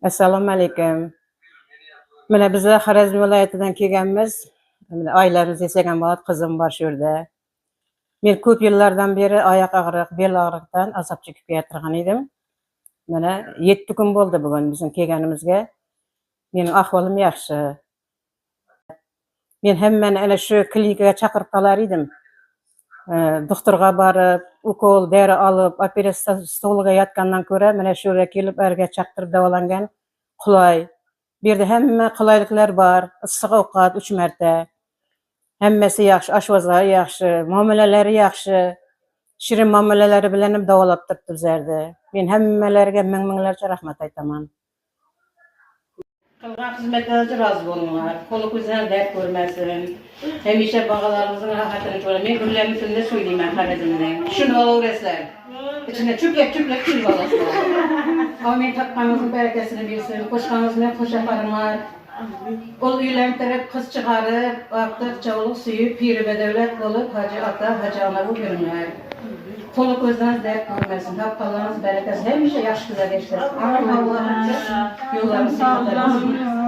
Assalamu alaykum. Mine bize Xorazm vilayetinden kelganmiz. Mine ailəmiz yashagan bolat, qizim bor shu yerda. Men ko'p yillardan beri oyoq og'riq, bel og'riqdan azob chekib keltirgan edim. Mana 7 kun bo'ldi bugun bizning kelganimizga. Mening ahvolim yaxshi. Men hammani ana shu klinikaga chaqirib qolar edim. Doktorga borib, ukol, dori olib, operatsiya stoliga yotgandan ko'ra, mana shu yerga kelib, erga chaqirib davolangan qulay. Bu yerda hamma qulayliklar bor. Issiq ovqat 3 marta. Hammasi yaxshi, oshpazlari yaxshi, muomalalari yaxshi. Shirin muomalalari bilan ham davolab turibdi bizlarni. Men hammalariga ming-minglarcha rahmat aytaman. Qilgan xizmatlaringizga rozi bo'linglar. Qo'li ko'zdan dard ko'rmasin. Hamisha bog'alarimizning rohatini ko'raman. Men kunlarni tunda so'ylayman Xorazmdan. Shuni olaverasizlar. İçine çöplek kül olasizlar. Amin tapqaningizning barakasini bersin. Qo'shqaningizni qo'shaparinglar. Ol uylanib taraf qiz chiqarib, ortiq chavliq suyib, piri badavlat bo'lib, hoji ota, hoji ona bo'lib yuringlar. Qo'li ko'zdan dard ko'rmasin. Tapqanlarimiz barakasi hamisha yaxshi kuzatib ishlasin. Amin. Allohimcha yo'llarimizni